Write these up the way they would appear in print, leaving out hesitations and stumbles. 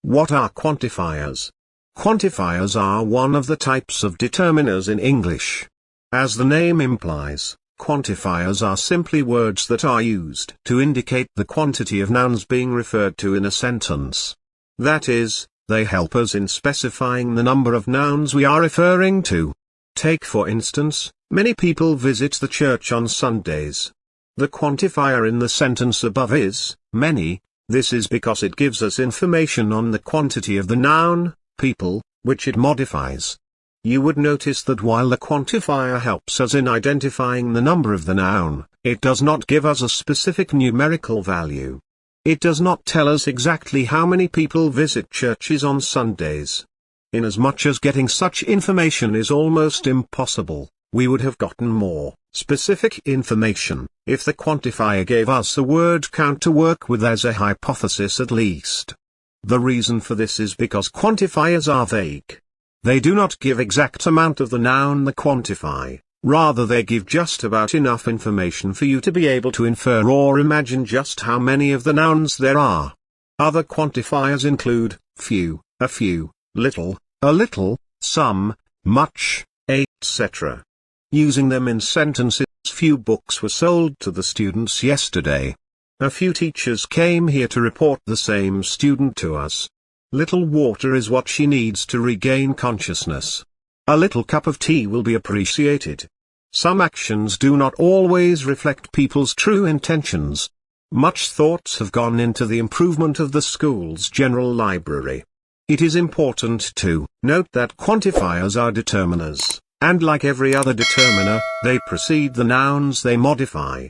What are quantifiers? Quantifiers are one of the types of determiners in English. As the name implies, quantifiers are simply words that are used to indicate the quantity of nouns being referred to in a sentence. That is, they help us in specifying the number of nouns we are referring to. Take for instance, many people visit the church on Sundays. The quantifier in the sentence above is many. This is because it gives us information on the quantity of the noun, people, which it modifies. You would notice that while the quantifier helps us in identifying the number of the noun, it does not give us a specific numerical value. It does not tell us exactly how many people visit churches on Sundays. Inasmuch as getting such information is almost impossible, we would have gotten more specific information if the quantifier gave us a word count to work with as a hypothesis at least. The reason for this is because quantifiers are vague. They do not give exact amount of the noun they quantify, rather they give just about enough information for you to be able to infer or imagine just how many of the nouns there are. Other quantifiers include few, a few, little, a little, some, much, etc. Using them in sentences. Few books were sold to the students yesterday. A few teachers came here to report the same student to us. Little water is what she needs to regain consciousness. A little cup of tea will be appreciated. Some actions do not always reflect people's true intentions. Much thoughts have gone into the improvement of the school's general library. It is important to note that quantifiers are determiners, and like every other determiner, they precede the nouns they modify.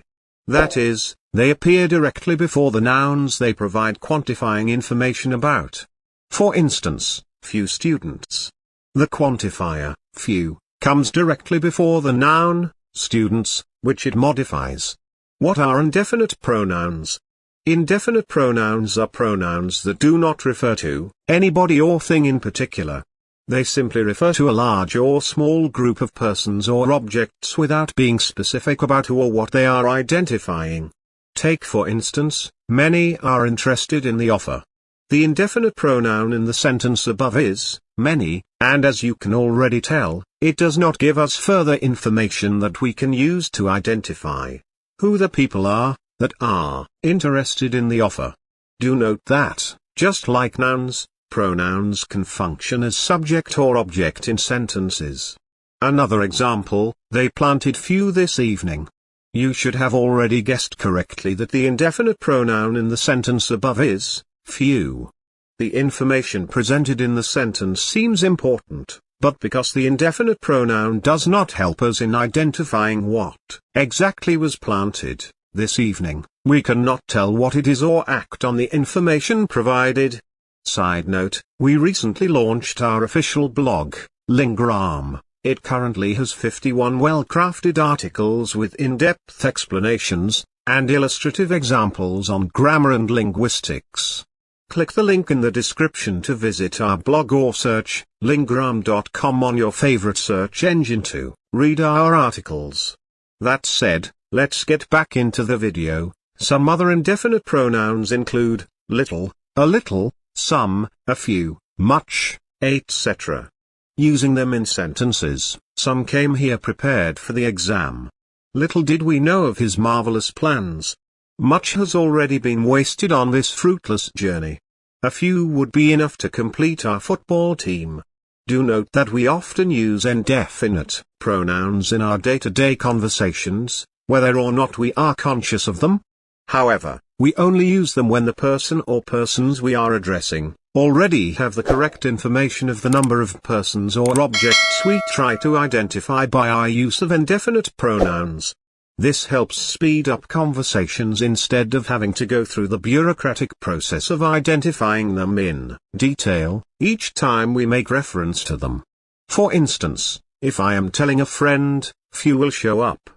That is, they appear directly before the nouns they provide quantifying information about. For instance, few students. The quantifier, few, comes directly before the noun, students, which it modifies. What are indefinite pronouns? Indefinite pronouns are pronouns that do not refer to anybody or thing in particular. They simply refer to a large or small group of persons or objects without being specific about who or what they are identifying. Take for instance, many are interested in the offer. The indefinite pronoun in the sentence above is many, and as you can already tell, it does not give us further information that we can use to identify who the people are that are interested in the offer. Do note that, just like nouns, pronouns can function as subject or object in sentences. Another example, they planted few this evening. You should have already guessed correctly that the indefinite pronoun in the sentence above is few. The information presented in the sentence seems important, but because the indefinite pronoun does not help us in identifying what exactly was planted this evening, we cannot tell what it is or act on the information provided. Side note, we recently launched our official blog, Lingram. It currently has 51 well-crafted articles with in-depth explanations and illustrative examples on grammar and linguistics. Click the link in the description to visit our blog or search lingram.com on your favorite search engine to read our articles. That said, let's get back into the video. Some other indefinite pronouns include little, a little, some, a few, much, etc. Using them in sentences, some came here prepared for the exam. Little did we know of his marvelous plans. Much has already been wasted on this fruitless journey. A few would be enough to complete our football team. Do note that we often use indefinite pronouns in our day-to-day conversations, whether or not we are conscious of them. However, we only use them when the person or persons we are addressing already have the correct information of the number of persons or objects we try to identify by our use of indefinite pronouns. This helps speed up conversations instead of having to go through the bureaucratic process of identifying them in detail each time we make reference to them. For instance, if I am telling a friend, few will show up,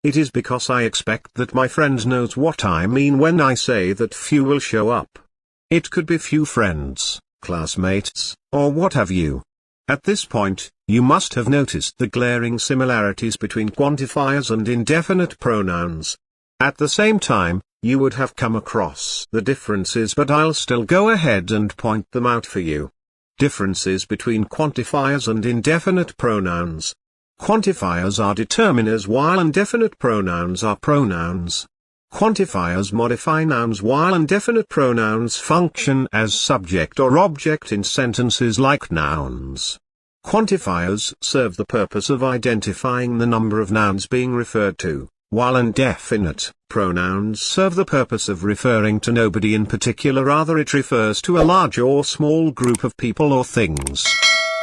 it is because I expect that my friend knows what I mean when I say that few will show up. It could be few friends, classmates, or what have you. At this point, you must have noticed the glaring similarities between quantifiers and indefinite pronouns. At the same time, you would have come across the differences, but I'll still go ahead and point them out for you. Differences between quantifiers and indefinite pronouns. Quantifiers are determiners while indefinite pronouns are pronouns. Quantifiers modify nouns while indefinite pronouns function as subject or object in sentences like nouns. Quantifiers serve the purpose of identifying the number of nouns being referred to, while indefinite pronouns serve the purpose of referring to nobody in particular, rather it refers to a large or small group of people or things.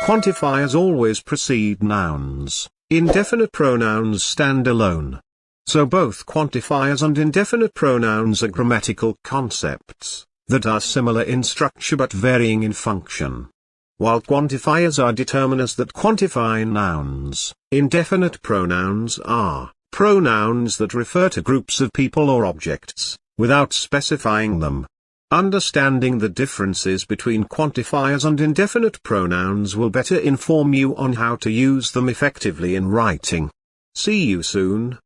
Quantifiers always precede nouns. Indefinite pronouns stand alone. So both quantifiers and indefinite pronouns are grammatical concepts that are similar in structure but varying in function. While quantifiers are determiners that quantify nouns, indefinite pronouns are pronouns that refer to groups of people or objects, without specifying them. Understanding the differences between quantifiers and indefinite pronouns will better inform you on how to use them effectively in writing. See you soon.